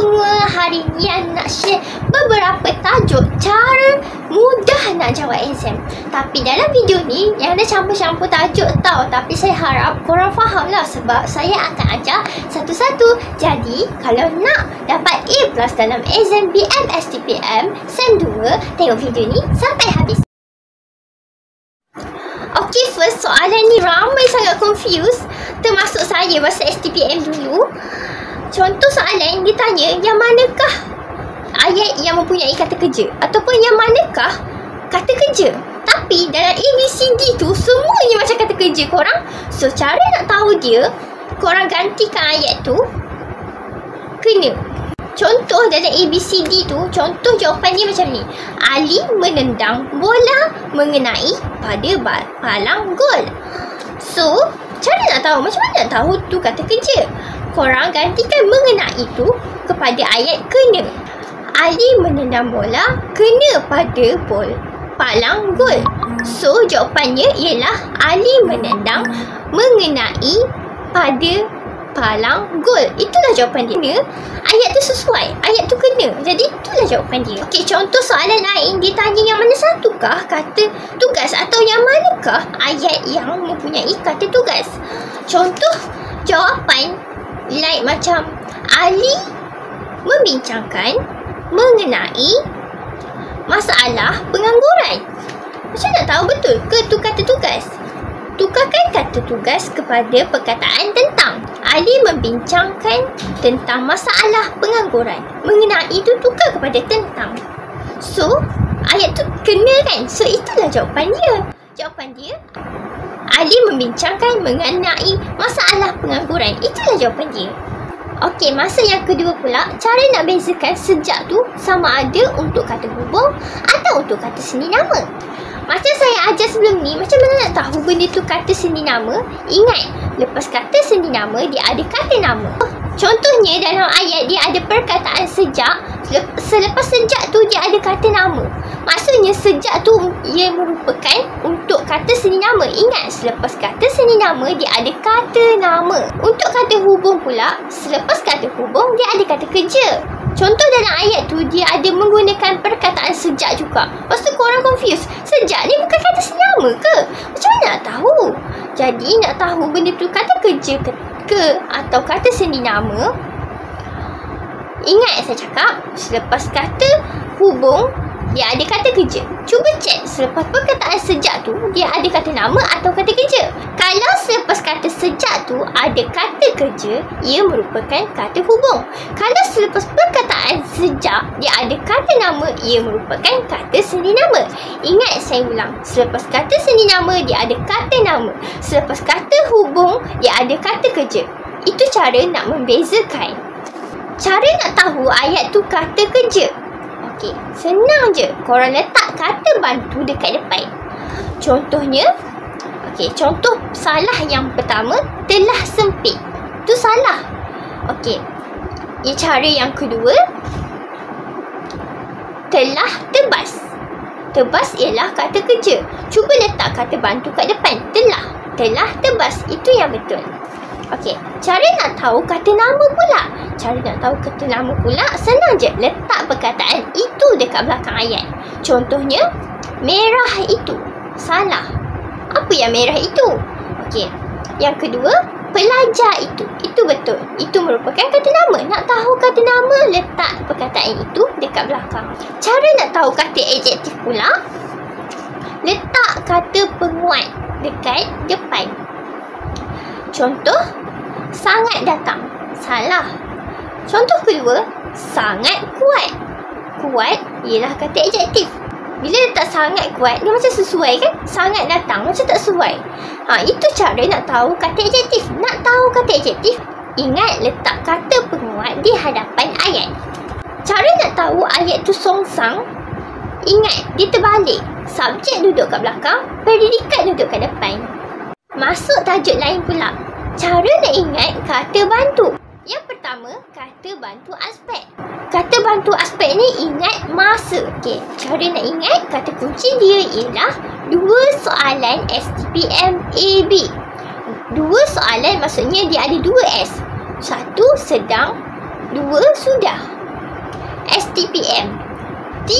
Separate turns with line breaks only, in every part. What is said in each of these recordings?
semua, hari ni yang nak share beberapa tajuk cara mudah nak jawab exam. Tapi dalam video ni yang ada campur-campur tajuk tau. Tapi saya harap korang faham lah sebab saya akan ajar satu-satu. Jadi kalau nak dapat A+ dalam exam BMSTPM SEM 2, tengok video ni sampai habis. Okay, first soalan ni ramai sangat confused, termasuk saya masa STPM dulu. Contoh soalan dia tanya, yang manakah ayat yang mempunyai kata kerja? Ataupun yang manakah kata kerja? Tapi dalam ABCD tu semuanya macam kata kerja korang. So cara nak tahu dia, korang gantikan ayat tu kena. Contoh dalam ABCD tu, contoh jawapan dia macam ni. Ali menendang bola mengenai pada palang gol. So cara nak tahu, macam mana nak tahu tu kata kerja? Korang gantikan mengenai itu kepada ayat kena. Ali menendang bola kena pada palang gol. So jawapannya ialah Ali menendang mengenai pada palang gol. Itulah jawapan dia. Ayat tu sesuai, ayat tu kena. Jadi itulah jawapan dia. Okey, contoh soalan lain dia tanya yang mana satukah kata tugas atau yang manakah ayat yang mempunyai kata tugas. Contoh jawapan like macam Ali membincangkan mengenai masalah pengangguran. Macam nak tahu betul ke tu kata tugas? Tukarkan kata tugas kepada perkataan tentang. Ali membincangkan tentang masalah pengangguran. Mengenai itu tukar kepada tentang. So ayat tu kena kan? So itulah jawapan dia. Jawapan dia Ali membincangkan mengenai masalah pengangguran. Itulah jawapan dia. Okey, masa yang kedua pula, cara nak bezakan sejak tu sama ada untuk kata hubung atau untuk kata seni nama. Macam saya ajar sebelum ni, macam mana nak tahu benda tu kata seni nama? Ingat, lepas kata seni nama, dia ada kata nama. Contohnya dalam ayat dia ada perkataan sejak. Selepas sejak tu dia ada kata nama. Maksudnya sejak tu ia merupakan untuk kata seni nama. Ingat, selepas kata seni nama dia ada kata nama. Untuk kata hubung pula, selepas kata hubung dia ada kata kerja. Contoh dalam ayat tu dia ada menggunakan perkataan sejak juga. Lepas tu korang confused, sejak ni bukan kata seni nama ke? Macam mana nak tahu? Jadi nak tahu benda tu kata kerja ke atau kata seni nama, ingat saya cakap, selepas kata hubung dia ada kata kerja. Cuba cek selepas perkataan sejak tu dia ada kata nama atau kata kerja. Kalau selepas kata sejak tu ada kata kerja, ia merupakan kata hubung. Kalau selepas perkataan sejak dia ada kata nama, ia merupakan kata seni nama. Ingat, saya ulang, selepas kata seni nama dia ada kata nama. Selepas kata hubung dia ada kata kerja. Itu cara nak membezakan. Cara nak tahu ayat tu kata kerja. Okey, senang je. Korang letak kata bantu dekat depan. Contohnya, okey, contoh salah yang pertama, telah sempit. Tu salah. Okey. Cara yang kedua, telah tebas. Tebas ialah kata kerja. Cuba letak kata bantu kat depan. Telah tebas. Itu yang betul. Okey, cara nak tahu kata nama pula. Cara nak tahu kata nama pula senang je. Letak perkataan itu dekat belakang ayat. Contohnya, merah itu. Salah. Apa yang merah itu? Okey. Yang kedua, pelajar itu. Itu betul. Itu merupakan kata nama. Nak tahu kata nama, letak perkataan itu dekat belakang. Cara nak tahu kata adjektif pula, letak kata penguat dekat depan. Contoh, sangat datang. Salah. Contoh kedua, sangat kuat. Kuat ialah kata adjektif. Bila letak sangat kuat, dia macam sesuai kan? Sangat datang macam tak sesuai. Itu cara nak tahu kata adjektif. Nak tahu kata adjektif, ingat letak kata penguat di hadapan ayat. Cara nak tahu ayat tu songsang, ingat dia terbalik. Subjek duduk kat belakang, predikat duduk kat depan. Masuk tajuk lain pula. Cara nak ingat kata bantu. Yang pertama, kata bantu aspek. Kata bantu aspek ni ingat masa. Okey, cara nak ingat kata kunci dia ialah 2 soalan STPM AB. 2 soalan maksudnya dia ada 2 S. Satu sedang, 2 sudah. STPM. T.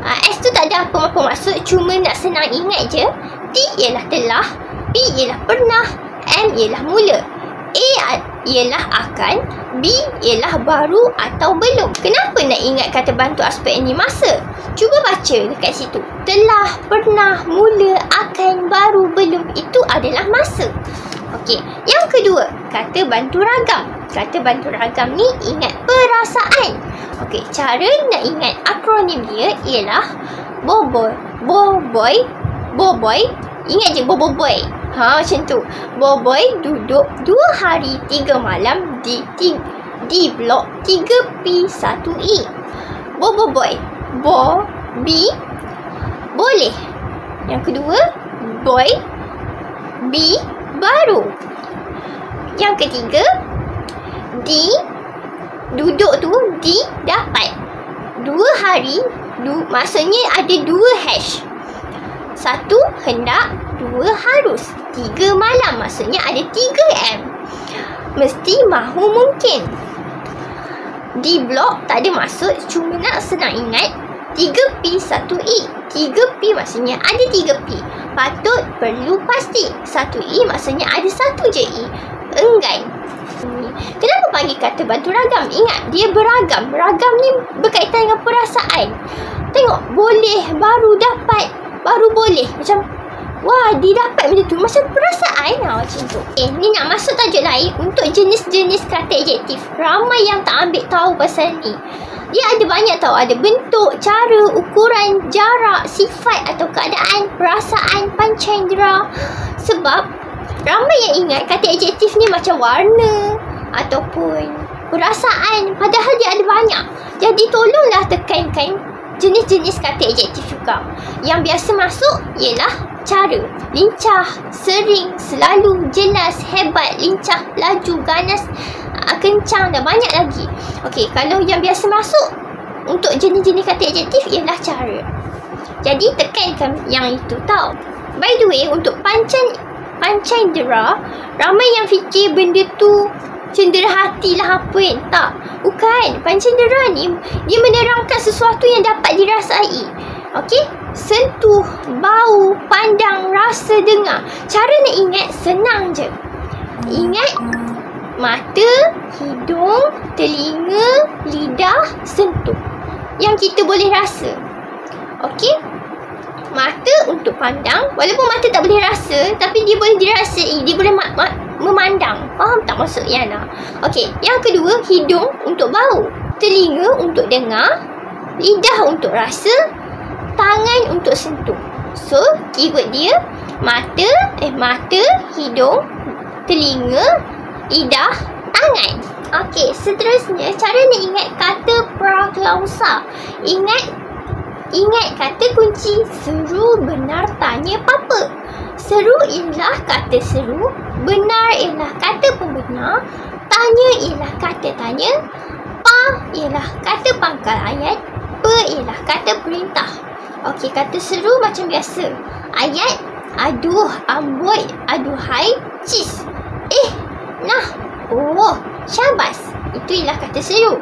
S tu tak ada apa-apa maksud, cuma nak senang ingat je. T ialah telah, P ialah pernah, M ialah mula, A ialah akan, B ialah baru atau belum. Kenapa nak ingat kata bantu aspek ni masa? Cuba baca dekat situ. Telah, pernah, mula, akan, baru, belum. Itu adalah masa. Okey, yang kedua, kata bantu ragam. Kata bantu ragam ni ingat perasaan. Okey, cara nak ingat akronim dia ialah Boboy. Ingat je Boboy. Macam tu. Boboy duduk 2 hari 3 malam di blok 3P1E. Boboy. Bi boleh. Yang kedua, boy. B baru. Yang ketiga, duduk tu dapat. 2 hari, maksudnya ada 2 hash. 1 hendak, 2 harus. 3 malam maksudnya ada 3 M. Mesti, mahu, mungkin. Di blok tak ada maksud, cuma nak senang ingat 3P1E. 3P maksudnya ada 3P. Patut, perlu, pasti. 1E maksudnya ada 1 je E. Enggan. Kenapa panggil kata bantu ragam? Ingat, dia beragam. Beragam ni berkaitan dengan perasaan. Tengok, boleh, baru dapat, baru boleh. Macam, wah, dia dapat benda tu. Macam perasaan lah macam tu. Ni nak masuk tajuk lain untuk jenis-jenis kata adjektif. Ramai yang tak ambil tahu pasal ni. Dia ada banyak tahu. Ada bentuk, cara, ukuran, jarak, sifat atau keadaan, perasaan, panca indera. Sebab ramai yang ingat kata adjektif ni macam warna ataupun perasaan. Padahal dia ada banyak. Jadi tolonglah tekankan jenis-jenis kata adjektif juga. Yang biasa masuk ialah cara. Lincah, sering, selalu, jelas, hebat, lincah, laju, ganas, kencang dan banyak lagi. Okey, kalau yang biasa masuk untuk jenis-jenis kata adjektif ialah cara. Jadi tekankan yang itu tau. By the way, untuk panca indera, ramai yang fikir benda tu cendera hati lah apa kan. Tak, bukan. Panca indera ni dia menerangkan sesuatu yang dapat dirasai. Okey, sentuh, bau, pandang, rasa, dengar. Cara nak ingat senang je. Ingat mata, hidung, telinga, lidah, sentuh. Yang kita boleh rasa. Okey? Mata untuk pandang. Walaupun mata tak boleh rasa, tapi dia boleh dirasai. Dia boleh memandang. Faham tak maksud Yana? Okey, yang kedua, hidung untuk bau, telinga untuk dengar, lidah untuk rasa, tangan untuk sentuh. So, keyword dia mata, hidung, telinga, lidah, tangan. Okey, seterusnya cara nak ingat kata praklausa. Ingat kata kunci seru, benar, tanya, papa. Seru ialah kata seru, benar ialah kata pembenar, tanya ialah kata tanya, pa ialah kata pangkal ayat, pe ialah kata perintah. Okey, kata seru macam biasa. Ayat, aduh, amboi, aduhai, cis. Nah, oh, syabas. Itu ialah kata seru.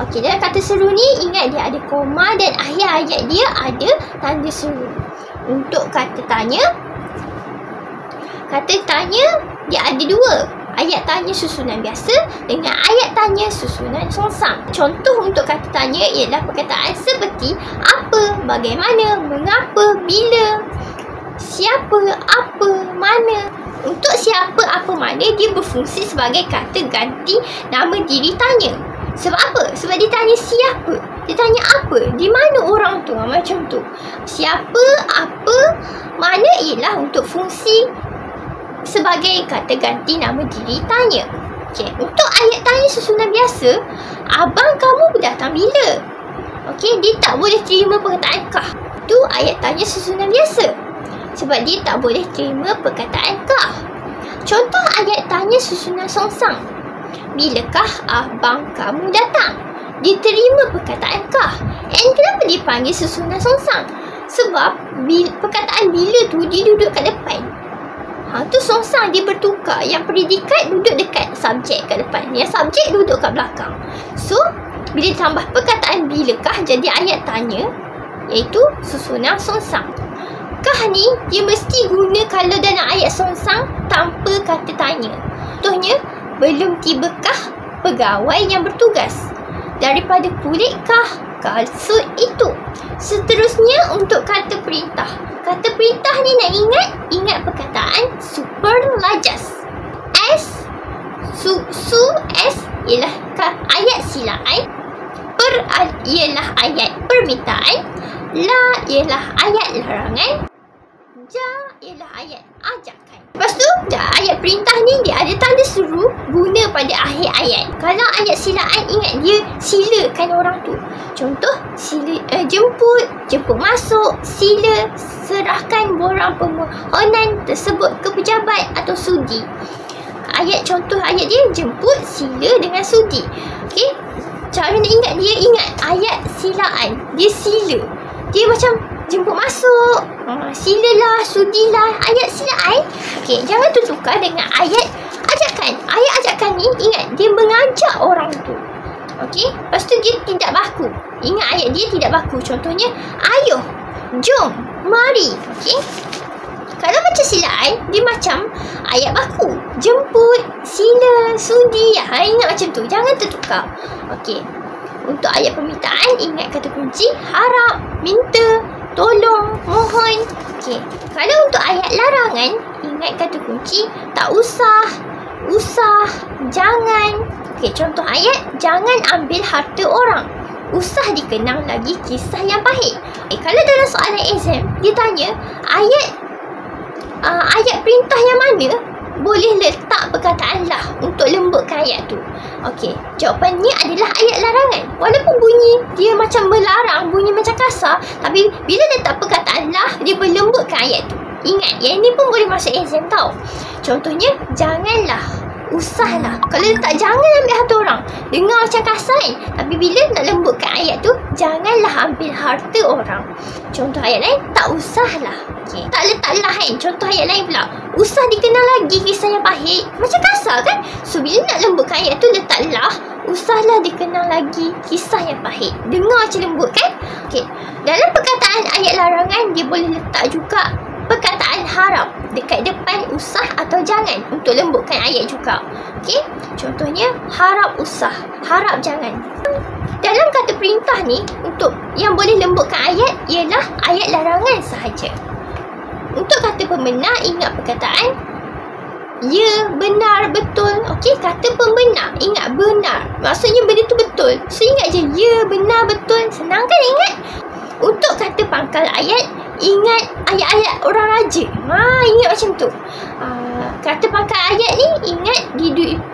Okey, dalam kata seru ni ingat dia ada koma dan akhir ayat dia ada tanda seru. Untuk kata tanya dia ada 2. Ayat tanya susunan biasa dengan ayat tanya susunan songsang. Contoh untuk kata tanya ialah perkataan seperti apa, bagaimana, mengapa, bila, siapa, apa, mana. Untuk siapa, apa, mana dia berfungsi sebagai kata ganti nama diri tanya. Sebab apa? Sebab dia tanya siapa, dia tanya apa, di mana orang tu, macam tu. Siapa, apa, mana ialah untuk fungsi sebagai kata ganti nama diri tanya. Okey, untuk ayat tanya susunan biasa, abang kamu datang bila? Okey, dia tak boleh terima perkataan kah. Itu ayat tanya susunan biasa. Sebab dia tak boleh terima perkataan kah. Contoh ayat tanya susunan songsang. Bilakah abang kamu datang? Dia terima perkataan kah. And kenapa dia panggil susunan songsang? Sebab perkataan bila tu dia duduk kat depan. Tu songsang dia bertukar. Yang predikat duduk dekat subjek kat depan. Yang subjek duduk kat belakang. So, bila ditambah perkataan bilakah jadi ayat tanya, iaitu susunan songsang. Kah ni dia mesti guna kalau dalam ayat songsang tanpa kata tanya. Contohnya, belum tibakah pegawai yang bertugas? Daripada kulitkah kasut itu? Seterusnya untuk kata perintah. Kata perintah ni nak ingat perkataan superlajas. S ialah ayat silaan. Per ialah ayat permintaan. La ialah ayat larangan. Ja ialah ayat ajakan. Lepas tu, ayat perintah ni dia ada tanda seru guna pada akhir ayat. Kalau ayat silaan, ingat dia silakan orang tu. Contoh, sila jemput masuk, sila serahkan borang permohonan tersebut ke pejabat atau sudi. Contoh ayat dia jemput, sila dengan sudi. Okey. Cara nak ingat dia, ingat ayat silaan. Dia sila. Dia macam jemput masuk, silalah, sudilah, ayat silaan. Okey, jangan tukar dengan ayat ajakan. Ayat ajakan ni, ingat, dia mengajak orang tu. Okey, lepas tu dia tidak baku. Ingat ayat dia tidak baku. Contohnya, ayuh, jom, mari. Okey. Kalau macam silaan, dia macam ayat baku. Jemput, sila, sudi. Ingat macam tu. Jangan tertukar. Okey. Untuk ayat permintaan, ingat kata kunci harap, minta, tolong, mohon. Okey. Kalau untuk ayat larangan, ingat kata kunci tak usah, usah, jangan. Okey, contoh ayat, jangan ambil harta orang. Usah dikenang lagi kisah yang pahit. Kalau dalam soalan exam, dia tanya ayat perintah yang mana boleh letak perkataan lah untuk lembutkan ayat tu. Okey, jawapannya adalah ayat larangan. Walaupun bunyi dia macam melarang, bunyi macam kasar, tapi bila letak perkataan lah, dia berlembutkan ayat tu. Ingat, yang ni pun boleh masuk exam tau. Contohnya, janganlah, usahlah. Kalau letak jangan ambil harta orang, dengar macam kasar kan? Tapi bila nak lembutkan ayat tu, janganlah ambil harta orang. Contoh ayat lain, tak usahlah. Okay. Tak letaklah kan? Contoh ayat lain pula, usah dikenal lagi kisah yang pahit. Macam kasar kan? So bila nak lembutkan ayat tu, letaklah, usahlah dikenal lagi kisah yang pahit. Dengar macam lembut kan? Okay. Dalam perkataan ayat larangan, dia boleh letak juga perkataan harap dekat depan usah atau jangan untuk lembutkan ayat juga. Okey, contohnya harap usah, harap jangan. Dalam kata perintah ni, untuk yang boleh lembutkan ayat ialah ayat larangan sahaja. Untuk kata pembenar, ingat perkataan ya, benar, betul. Okey, kata pembenar, ingat benar. Maksudnya benda tu betul. So ingat je ya, benar, betul. Senang kan ingat? Untuk kata pangkal ayat, ingat ayat-ayat orang raja. Ingat macam tu. Kata pangkal ayat ni, ingat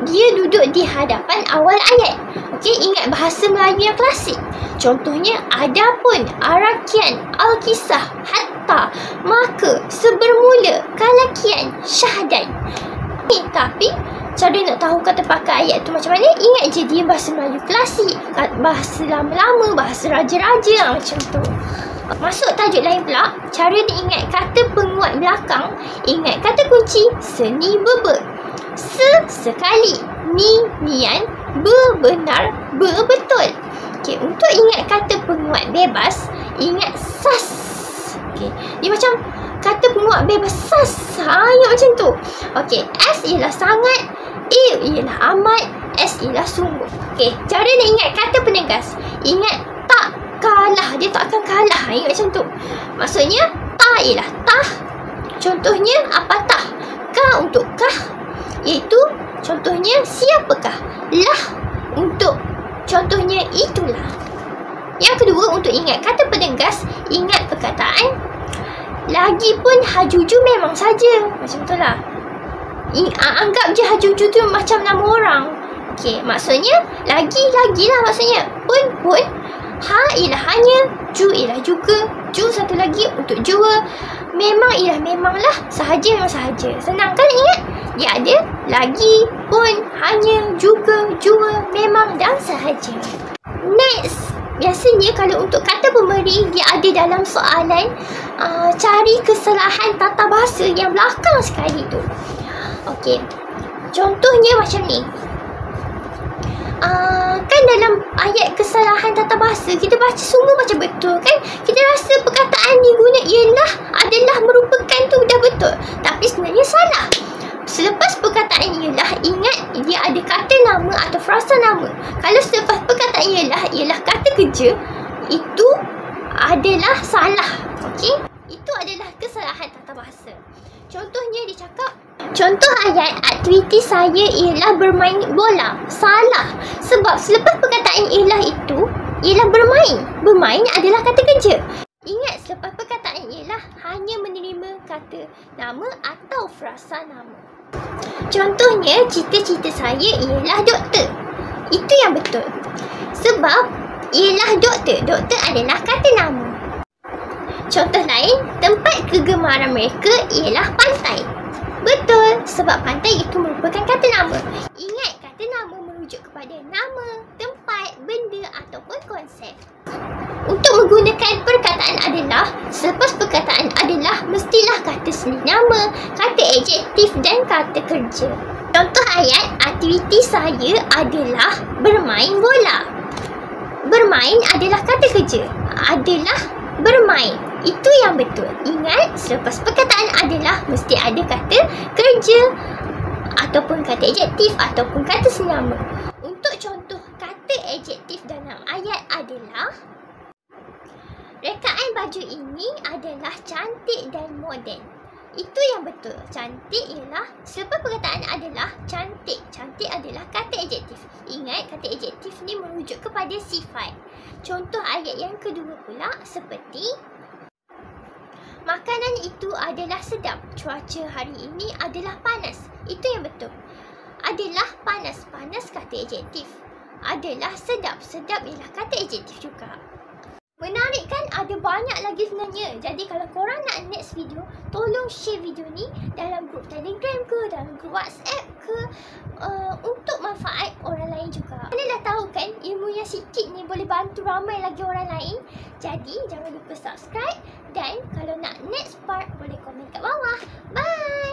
dia duduk di hadapan awal ayat. Okey, ingat bahasa Melayu yang klasik. Contohnya, adapun, arakian, alkisah, hatta, maka, sebermula, kalakian, syahdan. Tapi cara nak tahu kata pakai ayat tu macam mana, ingat je dia bahasa Melayu klasik, bahasa lama-lama, bahasa raja-raja, macam tu. Masuk tajuk lain pula, cara dia ingat kata penguat belakang, ingat kata kunci seni bebe. Sekali, nian, benar, betul. Okey, untuk ingat kata penguat bebas, ingat sas. Okey, dia macam kata penguat bebas sas. Ingat macam tu. Okey, S ialah sangat, I ialah amat, S ialah sungguh. Okey, cara nak ingat kata penegas, ingat tak kalah, dia tak akan kalah. Ingat macam tu. Maksudnya, ta ialah tah. Contohnya, apa tah? Ka untuk kah, iaitu contohnya siapakah. Lah untuk contohnya itulah. Yang kedua, untuk ingat kata penegas, ingat perkataan lagi pun hajuju memang saja. Macam tu lah. Anggap je hajuju tu macam nama orang. Okey, maksudnya lagi-lagilah maksudnya. Pun, ha ialah hanya, ju ialah juga, ju satu lagi untuk jua, memang ialah memanglah, sahaja memang sahaja. Senang kan ingat? Dia ada lagi, pun, hanya, juga, jua, memang dan sahaja. Next, biasanya kalau untuk kata pemberi, dia ada dalam soalan cari kesalahan tata bahasa yang belakang sekali tu. Okey, contohnya macam ni. Kan dalam ayat kesalahan tata bahasa, kita baca semua macam betul kan? Kita rasa perkataan ni guna ialah, adalah, merupakan tu dah betul. Tapi sebenarnya salah. Selepas perkataan ialah, ingat dia ada kata nama atau frasa nama. Kalau selepas perkataan ialah kata kerja, itu adalah salah. Okey? Itu adalah kesalahan tata bahasa. Contohnya dia cakap, contoh ayat aktiviti saya ialah bermain bola. Salah. Sebab selepas perkataan ialah bermain. Bermain adalah kata kerja. Ingat, selepas perkataan ialah hanya menerima kata nama atau frasa nama. Contohnya, cita-cita saya ialah doktor. Itu yang betul. Sebab ialah doktor. Doktor adalah kata nama. Contoh lain, tempat kegemaran mereka ialah pantai. Betul, sebab pantai itu merupakan kata nama. Ingat, kata nama merujuk kepada nama, tempat, benda ataupun konsep. Untuk menggunakan perkataan adalah, selepas perkataan adalah, mestilah kata seni nama, kata adjektif dan kata kerja. Contoh ayat, aktiviti saya adalah bermain bola. Bermain adalah kata kerja. Adalah bermain. Itu yang betul. Ingat, selepas perkataan adalah, mesti ada kata kerja ataupun kata adjektif ataupun kata senama. Untuk contoh kata adjektif dalam ayat adalah, rekaan baju ini adalah cantik dan moden. Itu yang betul. Cantik ialah, selepas perkataan adalah cantik. Cantik adalah kata adjektif. Ingat, kata adjektif ni merujuk kepada sifat. Contoh ayat yang kedua pula seperti, makanan itu adalah sedap. Cuaca hari ini adalah panas. Itu yang betul. Adalah panas. Panas kata adjektif. Adalah sedap. Sedap ialah kata adjektif juga. Menarik kan? Ada banyak lagi sebenarnya. Jadi kalau korang nak next video, tolong share video ni dalam grup Telegram ke, dalam grup WhatsApp ke, untuk manfaat orang lain juga. Anda dah tahu kan, ilmu yang sikit ni boleh bantu ramai lagi orang lain. Jadi jangan lupa subscribe, dan kalau nak next part boleh komen kat bawah. Bye!